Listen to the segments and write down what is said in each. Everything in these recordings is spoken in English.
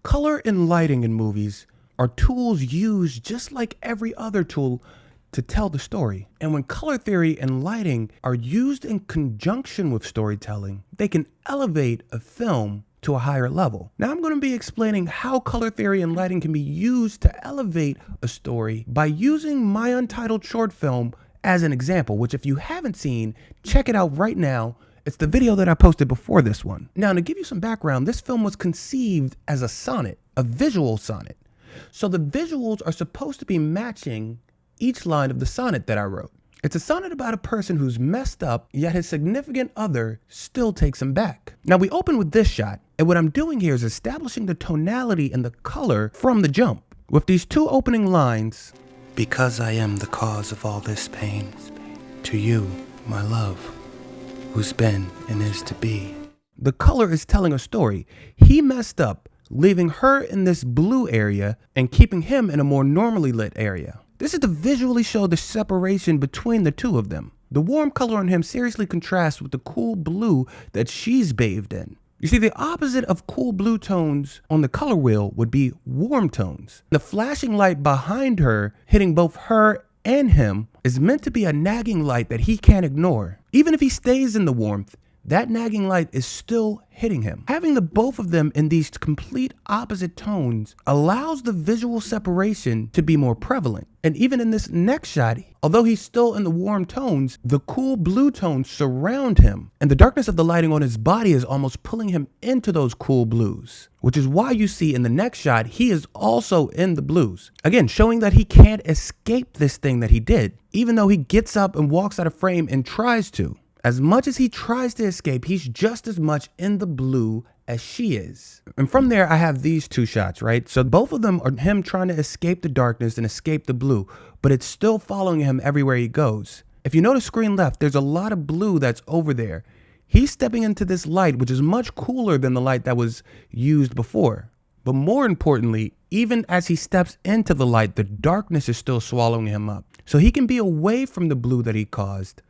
Color and lighting in movies are tools used just like every other tool to tell the story. And when color theory and lighting are used in conjunction with storytelling, they can elevate a film to a higher level. Now I'm going to be explaining how color theory and lighting can be used to elevate a story by using my untitled short film as an example, which if you haven't seen, check it out right now. It's the video that I posted before this one. Now, to give you some background, this film was conceived as a sonnet, a visual sonnet. So the visuals are supposed to be matching each line of the sonnet that I wrote. It's a sonnet about a person who's messed up, yet his significant other still takes him back. Now we open with this shot, and what I'm doing here is establishing the tonality and the color from the jump. With these two opening lines, because I am the cause of all this pain, to you, my love, who's been and is to be. The color is telling a story. He messed up, leaving her in this blue area and keeping him in a more normally lit area. This is to visually show the separation between the two of them. The warm color on him seriously contrasts with the cool blue that she's bathed in. You see, the opposite of cool blue tones on the color wheel would be warm tones. The flashing light behind her, hitting both her and him, is meant to be a nagging light that he can't ignore. Even if he stays in the warmth, that nagging light is still hitting him. Having the both of them in these complete opposite tones allows the visual separation to be more prevalent. And even in this next shot, although he's still in the warm tones, the cool blue tones surround him, and the darkness of the lighting on his body is almost pulling him into those cool blues, which is why you see in the next shot, he is also in the blues. Again, showing that he can't escape this thing that he did, even though he gets up and walks out of frame and tries to. As much as he tries to escape, he's just as much in the blue as she is. And from there, I have these two shots, right? So both of them are him trying to escape the darkness and escape the blue, but it's still following him everywhere he goes. If you notice screen left, there's a lot of blue that's over there. He's stepping into this light, which is much cooler than the light that was used before. But more importantly, even as he steps into the light, the darkness is still swallowing him up. So he can be away from the blue that he caused,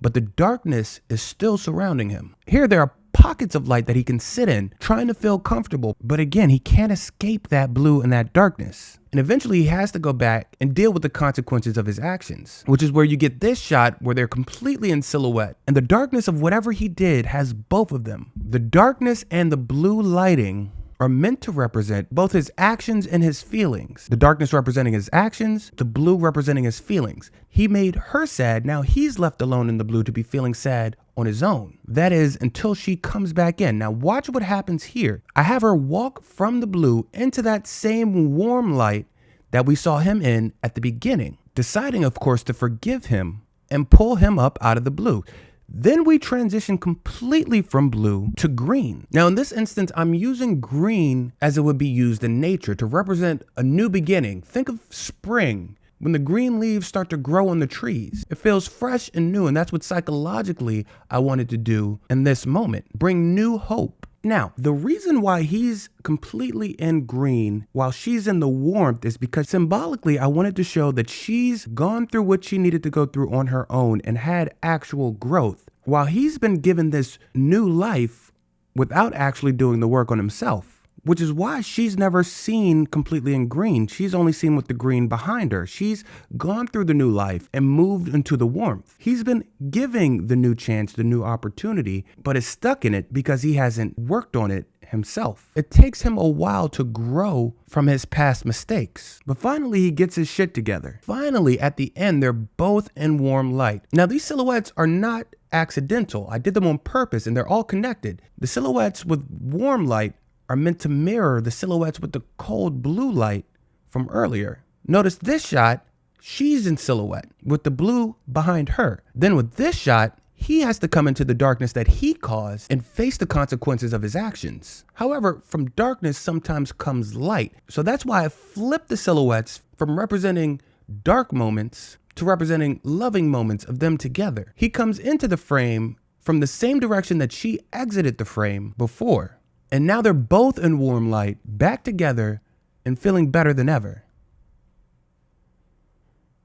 but the darkness is still surrounding him. Here, there are pockets of light that he can sit in, trying to feel comfortable, but again, he can't escape that blue and that darkness. And eventually he has to go back and deal with the consequences of his actions, which is where you get this shot where they're completely in silhouette. And the darkness of whatever he did has both of them. The darkness and the blue lighting are meant to represent both his actions and his feelings. The darkness representing his actions, the blue representing his feelings. He made her sad, now he's left alone in the blue to be feeling sad on his own. That is, until she comes back in. Now watch what happens here. I have her walk from the blue into that same warm light that we saw him in at the beginning, deciding of course to forgive him and pull him up out of the blue. Then we transition completely from blue to green. Now in this instance, I'm using green as it would be used in nature to represent a new beginning. Think of spring, when the green leaves start to grow on the trees. It feels fresh and new, and that's what psychologically I wanted to do in this moment, bring new hope. Now, the reason why he's completely in green while she's in the warmth is because symbolically, I wanted to show that she's gone through what she needed to go through on her own and had actual growth, while he's been given this new life without actually doing the work on himself. Which is why she's never seen completely in green. She's only seen with the green behind her. She's gone through the new life and moved into the warmth. He's been giving the new chance, the new opportunity, but is stuck in it because he hasn't worked on it himself. It takes him a while to grow from his past mistakes. But finally, he gets his shit together. Finally, at the end, they're both in warm light. Now, these silhouettes are not accidental. I did them on purpose, and they're all connected. The silhouettes with warm light are meant to mirror the silhouettes with the cold blue light from earlier. Notice this shot, she's in silhouette with the blue behind her. Then with this shot, he has to come into the darkness that he caused and face the consequences of his actions. However, from darkness sometimes comes light. So that's why I flipped the silhouettes from representing dark moments to representing loving moments of them together. He comes into the frame from the same direction that she exited the frame before. And now they're both in warm light, back together, and feeling better than ever.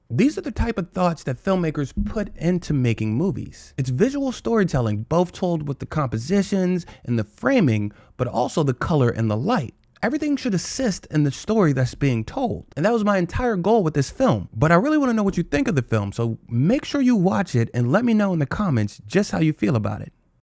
These are the type of thoughts that filmmakers put into making movies. It's visual storytelling, both told with the compositions and the framing, but also the color and the light. Everything should assist in the story that's being told. And that was my entire goal with this film. But I really want to know what you think of the film, so make sure you watch it and let me know in the comments just how you feel about it.